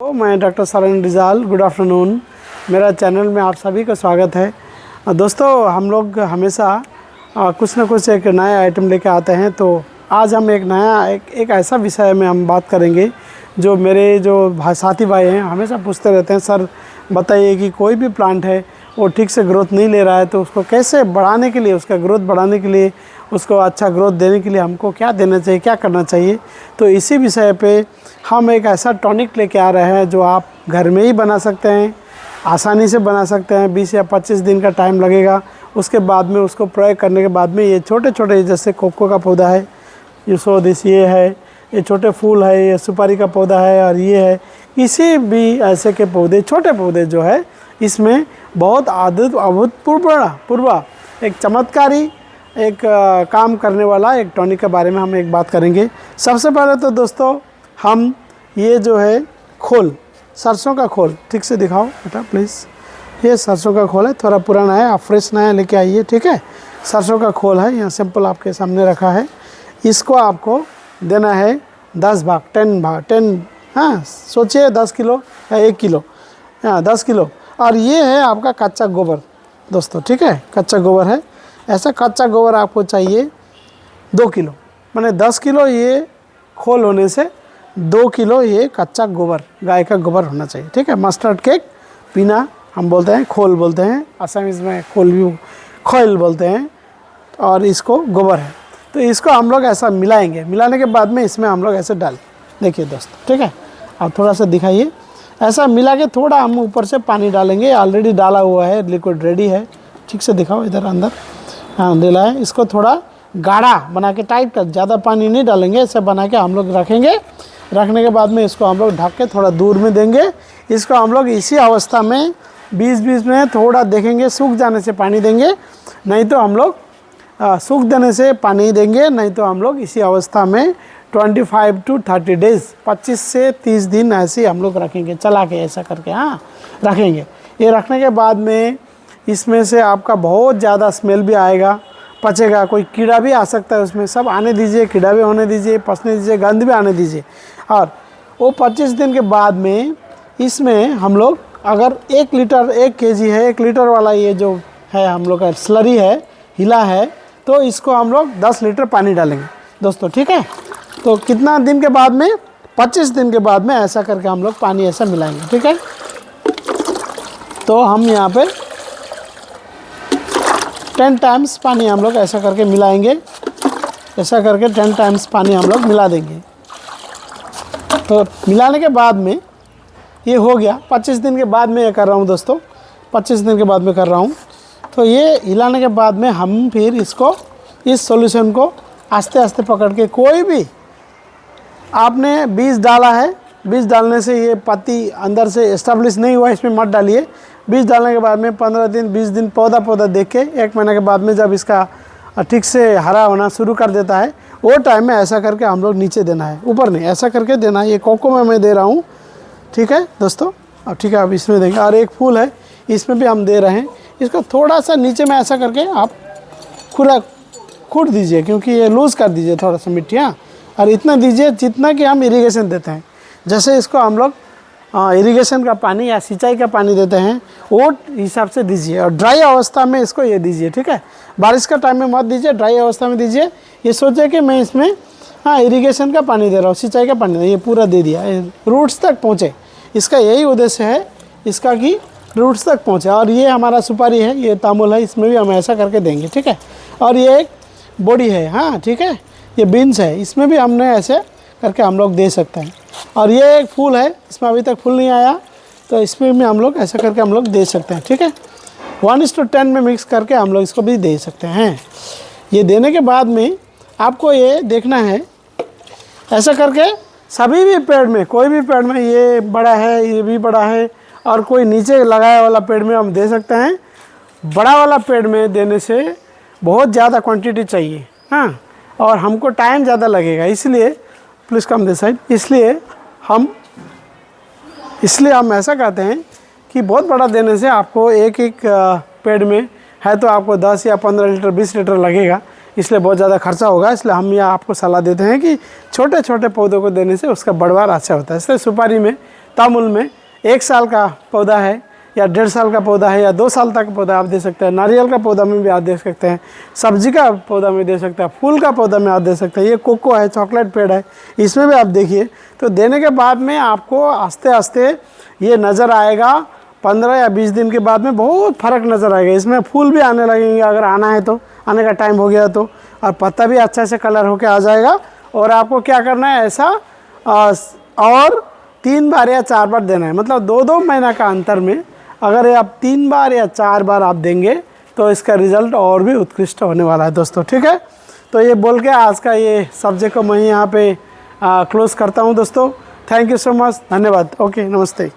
तो मैं doctor Saran Rijal, good afternoon. मेरा चैनल में आप सभी का स्वागत है। दोस्तों, हम लोग हमेशा कुछ ना कुछ एक नया आइटम लेके आते हैं। तो आज हम एक ऐसा विषय में हम बात करेंगे जो मेरे साथी भाई हैं हमेशा पूछते रहते हैं, सर बताइए कि कोई भी प्लांट है वो ठीक से ग्रोथ नहीं ले रहा है, तो उसको कैसे बढ़ाने के लिए, उसका ग्रोथ बढ़ाने के लिए, उसको अच्छा ग्रोथ देने के लिए हमको क्या देना चाहिए, क्या करना चाहिए। तो इसी विषय पे हम एक ऐसा टॉनिक लेके आ रहे हैं जो आप घर में ही बना सकते हैं, आसानी से बना सकते हैं। 20 या 25 दिन का टाइम लगेगा। उसके बाद में उसको प्रयोग करने के बाद में ये छोटे छोटे, जैसे कोको का पौधा है, ये है, ये छोटे फूल है, ये सुपारी का पौधा है, और ये है, किसी भी ऐसे के पौधे, छोटे पौधे जो है, इसमें बहुत अभूतपूर्व एक चमत्कारी एक काम करने वाला एक टॉनिक के बारे में हम एक बात करेंगे। सबसे पहले तो दोस्तों, हम ये जो है खोल, सरसों का खोल, ठीक से दिखाओ बेटा प्लीज़। ये सरसों का खोल है, थोड़ा पुराना है, आप फ्रेश नया लेके आइए, ठीक है। सरसों का खोल है, यहाँ सिंपल आपके सामने रखा है। इसको आपको देना है 10 भाग, 10, हाँ सोचिए 10 किलो या 1 किलो, हाँ 10 किलो। और ये है आपका कच्चा गोबर दोस्तों, ठीक है, कच्चा गोबर है। ऐसा कच्चा गोबर आपको चाहिए 2 किलो, माने 10 किलो ये खोल होने से 2 किलो ये कच्चा गोबर, गाय का गोबर होना चाहिए, ठीक है। मस्टर्ड केक पीना हम बोलते हैं, खोल बोलते हैं, असमीज़ में खोल भी खोल बोलते हैं, और इसको गोबर है। तो इसको हम लोग ऐसा मिलाएंगे। मिलाने के बाद में इसमें हम लोग ऐसे डाल, देखिए दोस्तों, ठीक है। आप थोड़ा सा दिखाइए, ऐसा मिला के थोड़ा हम ऊपर से पानी डालेंगे। ऑलरेडी डाला हुआ है, लिक्विड रेडी है, ठीक से दिखाओ इधर अंदर, हाँ डाला है। इसको थोड़ा गाढ़ा बना के, टाइट कर, ज़्यादा पानी नहीं डालेंगे, ऐसे बना के हम लोग रखेंगे। रखने के बाद में इसको हम लोग ढक के थोड़ा दूर में देंगे। इसको हम लोग इसी अवस्था में 20-20 में थोड़ा देखेंगे, सूख जाने से पानी देंगे, नहीं तो हम लोग सूख देने से पानी देंगे, नहीं तो हम लोग इसी अवस्था में 25 to 30 डेज़, 25 से 30 दिन ऐसे हम लोग रखेंगे, चला के ऐसा करके, हाँ रखेंगे। ये रखने के बाद में इसमें से आपका बहुत ज़्यादा स्मेल भी आएगा, पचेगा, कोई कीड़ा भी आ सकता है उसमें, सब आने दीजिए, कीड़ा भी होने दीजिए, पचने दीजिए, गंध भी आने दीजिए। और वो 25 दिन के बाद में इसमें हम लोग अगर 1 लीटर 1 kg है, 1 लीटर वाला ये जो है हम लोग का स्लरी है, हिला है, तो इसको हम लोग 10 लीटर पानी डालेंगे दोस्तों, ठीक है। तो कितना दिन के बाद में, 25 दिन के बाद में ऐसा करके हम लोग पानी ऐसा मिलाएंगे, ठीक है। तो हम यहाँ पे 10 टाइम्स पानी हम लोग ऐसा करके मिलाएंगे, ऐसा करके 10 टाइम्स पानी हम लोग मिला देंगे। तो मिलाने के बाद में ये हो गया। 25 दिन के बाद में ये कर रहा हूँ दोस्तों, 25 दिन के बाद में कर रहा हूँ। तो ये हिलाने के बाद में हम फिर इसको, इस सॉल्यूशन को आस्ते आस्ते पकड़ के, कोई भी आपने बीज डाला है, बीज डालने से ये पत्ती अंदर से एस्टेब्लिश नहीं हुआ, इसमें मत डालिए। बीज डालने के बाद में 15 दिन 20 दिन पौधा देख के 1 महीने के बाद में जब इसका ठीक से हरा होना शुरू कर देता है, वो टाइम में ऐसा करके हम लोग नीचे देना है, ऊपर नहीं, ऐसा करके देना है। ये कोको में मैं दे रहा हूँ, ठीक है दोस्तों। अब ठीक है, अब इसमें देंगे। और एक फूल है, इसमें भी हम दे रहे हैं। इसको थोड़ा सा नीचे में ऐसा करके आप खुद दीजिए, क्योंकि ये लूज़ कर दीजिए थोड़ा सा मिट्टियाँ, और इतना दीजिए जितना कि हम इरिगेशन देते हैं। जैसे इसको हम लोग इरिगेशन का पानी या सिंचाई का पानी देते हैं, वो हिसाब से दीजिए। और ड्राई अवस्था में इसको ये दीजिए, ठीक है। बारिश का टाइम में मत दीजिए, ड्राई अवस्था में दीजिए। ये सोचे कि मैं इसमें इरिगेशन का पानी दे रहा हूँ, सिंचाई का पानी नहीं, ये पूरा दे दिया, रूट्स तक पहुँचे। इसका यही उद्देश्य है, इसका कि रूट्स तक पहुँचे। और ये हमारा सुपारी है, ये तामुल है, इसमें भी हम ऐसा करके देंगे, ठीक है। और ये एक बॉडी है, हाँ ठीक है, ये बीन्स है, इसमें भी हमने ऐसे करके हम लोग दे सकते हैं। और ये एक फूल है, इसमें अभी तक फूल नहीं आया, तो इसमें भी हम लोग ऐसा करके हम लोग दे सकते हैं, ठीक है। 1:10 में मिक्स करके हम लोग इसको भी दे सकते हैं। ये देने के बाद में आपको ये देखना है, ऐसा करके सभी भी पेड़ में, कोई भी पेड़ में, ये बड़ा है, ये भी बड़ा है, और कोई नीचे लगाया वाला पेड़ में हम दे सकते हैं। बड़ा वाला पेड़ में देने से बहुत ज़्यादा क्वांटिटी चाहिए, हाँ, और हमको टाइम ज़्यादा लगेगा, इसलिए प्लीज़ कम दिस साइड। इसलिए हम ऐसा कहते हैं कि बहुत बड़ा देने से आपको एक पेड़ में है तो आपको 10 या 15 लीटर 20 लीटर लगेगा, इसलिए बहुत ज़्यादा खर्चा होगा। इसलिए हम यह आपको सलाह देते हैं कि छोटे छोटे पौधों को देने से उसका बढ़वार अच्छा होता है। इसलिए सुपारी में तामुल में 1 साल का पौधा है या 1.5 साल का पौधा है या 2 साल तक पौधा आप दे सकते हैं। नारियल का पौधा में भी आप दे सकते हैं, सब्जी का पौधा में दे सकते हैं, फूल का पौधा में आप दे सकते हैं। ये कोको है, चॉकलेट पेड़ है, इसमें भी आप देखिए। तो देने के बाद में आपको आस्ते आस्ते ये नज़र आएगा, 15 या 20 दिन के बाद में बहुत फ़र्क नज़र आएगा। इसमें फूल भी आने लगेंगे, अगर आना है तो, आने का टाइम हो गया तो, और पत्ता भी अच्छा से कलर होके आ जाएगा। और आपको क्या करना है ऐसा, और 3 बार या 4 बार देना है, मतलब 2-2 महीना का अंतर में अगर ये आप 3 बार या 4 बार आप देंगे तो इसका रिज़ल्ट और भी उत्कृष्ट होने वाला है दोस्तों, ठीक है। तो ये बोल के आज का ये सब्जेक्ट को मैं यहाँ पे क्लोज़ करता हूँ दोस्तों। थैंक यू सो मच, धन्यवाद। ओके, नमस्ते।